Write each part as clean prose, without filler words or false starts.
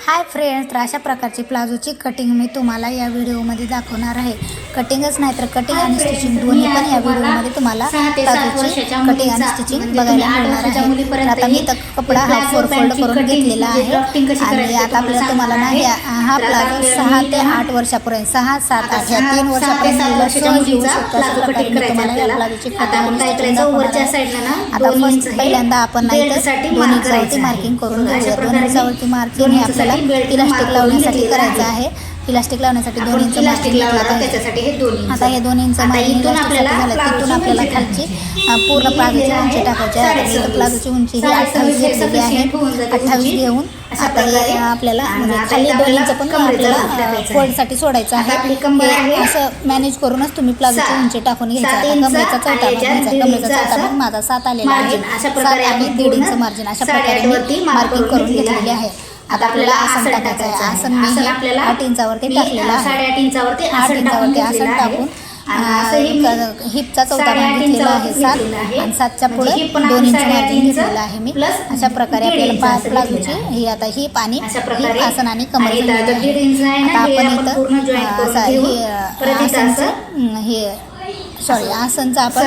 Hi friends, तर अशा प्रकारची प्लाझोची कटिंग मी तुम्हाला या व्हिडिओमध्ये दाखवणार आहे. कटिंगच नाही तर कटिंग आणि स्टिचिंग दोन्ही पण या व्हिडिओमध्ये तुम्हाला प्लाझोची कटिंग आणि स्टिचिंग बघायला मिळणार आहे. आता मी तर कपडा हा फोल्ड करून घेतलेला आहे आणि आता आपल्याला तुम्हाला ना हा प्लाझो 6 ते 8 वर्षापर्यंत 6, 7, 8 या 3 वर्षापर्यंत सहज येऊ शकतो. अशा प्रकारे मी तुम्हाला या प्लाझोची कटिंग आणि स्टिचिंग दाखवणार आहे. आता पहिल्यांदा आपण नाही तर 2 इंचावरती मार्किंग करून घेऊया. 2 इंचावरती मार्किंग हे आपल्याला इलास्टिक लावण्यासाठी करायचं आहे. इलास्टिक लावण्यासाठी 2 इंच मार्किंग लावलं, त्याच्यासाठी हे 2 इंच. आता हे 2 इंच मार्किंग झालं, तिथून आपल्याला खालची पूर्ण प्लाझोची उंची टाकायची आहे. आता प्लाझोची उंची ही 28 घेतलेली आहे. 28 घेऊन आता हे आपल्याला म्हणजे खाली 2 इंच पण आपल्याला फोल्डसाठी सोडायचं आहे. असं मॅनेज करूनच तुम्ही प्लाझोची उंची टाकून घ्यायची आहे. कमरेचा चौथा भाग घ्यायचा. कमरेचा चौथा भाग माझा 7 आलेला आहे. 7 आणि 1.5 इंच मार्जिन अशा प्रकारे मी मार्किंग करून घेतलेली आहे. आता आपल्याला आसन टाकायचं आहे. आसन मी आपल्याला 8 इंचावरती टाकलेलं आहे. 8.5 इंचावरती आसन टाकून हिपचा चौथा भाग घेतलेला आहे 7 आणि 7च्या पुढे 2 इंच मार्जिन घेतलेलं आहे मी. अशा प्रकारे आपल्याला प्लाझोची ही आता हिप आणि हिप आसन आणि कमर आता आपण इथं हे आसनचा आपण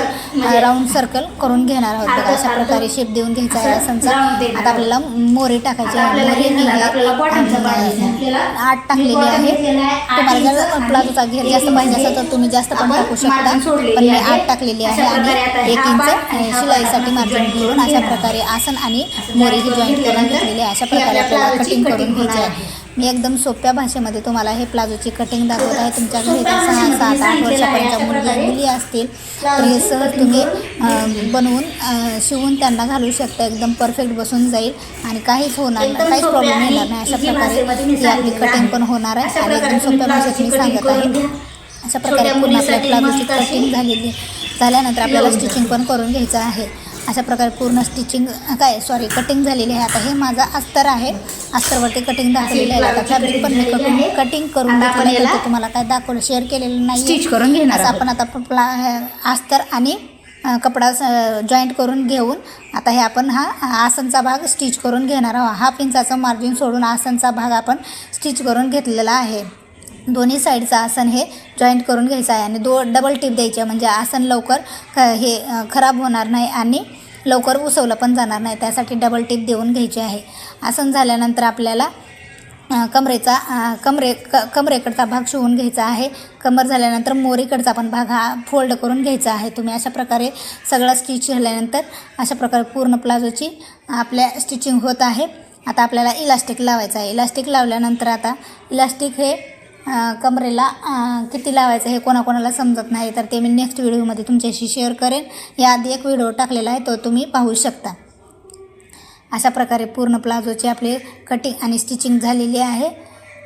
राऊंड सर्कल करून घेणार आहोत. बघा अशा प्रकारे शेप देऊन घ्यायचा आहे आसनचा. आता आपल्याला मोरी टाकायची आहे. मोरी मी 8 टाकलेली आहे. तुम्हाला जर प्लाझोचा घेर जास्त पाहिजे असेल तर तुम्ही जास्त पण टाकू शकता, पण मी 8 टाकलेली आहे आणि 1 इंच शिलाईसाठी मार्जिन घेऊन अशा प्रकारे आसन आणि मोरी ही जॉईंट करून घेतलेली आहे. अशा प्रकारे आपल्याला कटिंग करून घ्यायची आहे. मी एकदम सोप्या भाषेमध्ये तुम्हाला हे प्लाझोची कटिंग दाखवत आहे. तुमच्या घरी 6, 7, 8 वर्षापर्यंत मुली असतील तर हे सहज तुम्ही बनवून शिवून त्यांना घालू शकता. एकदम परफेक्ट बसून जाईल आणि काहीच होणार नाही, काहीच प्रॉब्लेम येणार नाही. अशा प्रकारे ही आपली कटिंग पण होणार आहे आणि एकदम सोप्या भाषेत मी सांगत आहे. अशा प्रकारे पूर्ण आपल्या प्लाझोची कटिंग झाल्यानंतर आपल्याला स्टिचिंग पण करून घ्यायचं आहे. अशा प्रकारे पूर्ण कटिंग झालेली आहे. आता हे माझा अस्तर आहे. अस्तरवरती कटिंग दाखवलेली आहे. आता फॅब्रिक पण मी कटिंग करून घेतलेलं तुम्हाला काय दाखवलं शेअर केलेलं नाही, स्टिच करून घेणार आपण. आता अस्तर आणि कपडा जॉईंट करून घेऊन आता हे आपण हा आसनचा भाग स्टिच करून घेणार आहोत. 1/2 इंचाचं मार्जिन सोडून आसनचा भाग आपण स्टिच करून घेतलेला आहे. दोन्ही साईडचं आसन हे जॉईंट करून घ्यायचं आहे आणि डबल टिप द्यायची म्हणजे आसन लवकर हे खराब होणार नाही आणि लवकर उसवलं पण जाणार नाही. त्यासाठी डबल टिप देऊन घ्यायची आहे. आसन झाल्यानंतर आपल्याला कमरेकडचा भाग शिवून घ्यायचा आहे. कमर झाल्यानंतर मोरीकडचा पण भाग हा फोल्ड करून घ्यायचा आहे. तुम्ही अशा प्रकारे सगळं स्टिच झाल्यानंतर अशा प्रकारे पूर्ण प्लाझोची आपल्या स्टिचिंग होत आहे. आता आपल्याला इलास्टिक लावायचं आहे. इलास्टिक लावल्यानंतर आता इलास्टिक हे कमरेला किती लावायचं हे कोणाकोणाला समजत नाही तर ते मी नेक्स्ट व्हिडिओमध्ये तुमच्याशी शेअर करेन. याआधी एक व्हिडिओ टाकलेला आहे तो तुम्ही पाहू शकता. अशा प्रकारे पूर्ण प्लाझोची आपली कटिंग आणि स्टिचिंग झालेली आहे.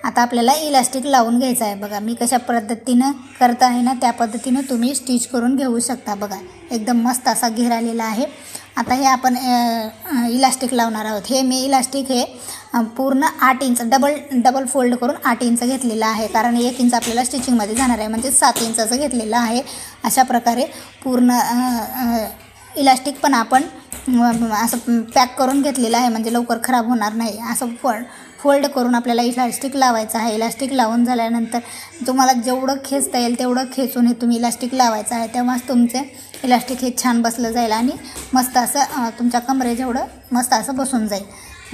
आता आपल्याला इलास्टिक लावून घ्यायचं आहे. बघा मी कशा पद्धतीनं करत आहे ना त्या पद्धतीनं तुम्ही स्टिच करून घेऊ शकता. बघा एकदम मस्त असा घेर आलेला आहे. आता हे आपण इलास्टिक लावणार आहोत. हे मी इलास्टिक हे पूर्ण 8 इंच डबल फोल्ड करून 8 इंच घेतलेलं आहे, कारण 1 इंच आपल्याला स्टिचिंगमध्ये जाणार आहे म्हणजे 7 इंचाचं घेतलेलं आहे. अशा प्रकारे पूर्ण इलास्टिक पण आपण असं पॅक करून घेतलेलं आहे म्हणजे लवकर खराब होणार नाही. असं फोल्ड करून आपल्याला इलास्टिक लावायचं आहे. इलास्टिक लावून झाल्यानंतर तुम्हाला जेवढं खेचता येईल तेवढं खेचून हे तुम्ही इलास्टिक लावायचं आहे. तेव्हाच तुमचे इलास्टिक हे छान बसलं जाईल आणि मस्त असं तुमच्या कमरेजेवढं मस्त असं बसून जाईल.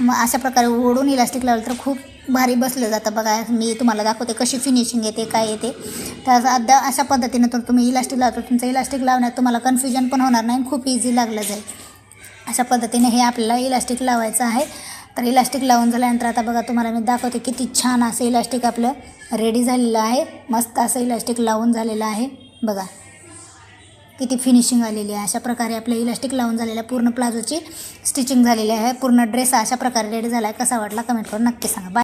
मग अशा प्रकारे ओढून इलास्टिक लावलं तर खूप भारी बसलं जातं. बघा मी तुम्हाला दाखवते कशी फिनिशिंग येते काय येते. तर अशा पद्धतीनं तर तुम्ही इलास्टिक लावतो. तुमचं इलास्टिक लावण्यात तुम्हाला कन्फ्युजन पण होणार नाही, खूप इझी लागलं जाईल. अशा पद्धतीने हे आपल्याला इलास्टिक लावायचं आहे. तर इलास्टिक लावून झाल्यानंतर आता बघा तुम्हाला मी दाखवते किती छान असं इलास्टिक आपलं रेडी झालेलं आहे. मस्त असं इलास्टिक लावून झालेलं आहे. बघा किती फिनिशिंग आलेली आहे. अशा प्रकारे आपलं इलास्टिक लावून झालेलं पूर्ण प्लाझोची स्टिचिंग झालेली आहे. पूर्ण ड्रेस अशा प्रकारे रेडी झाला आहे. कसा वाटला कमेंट करून नक्की सांगा. बाय.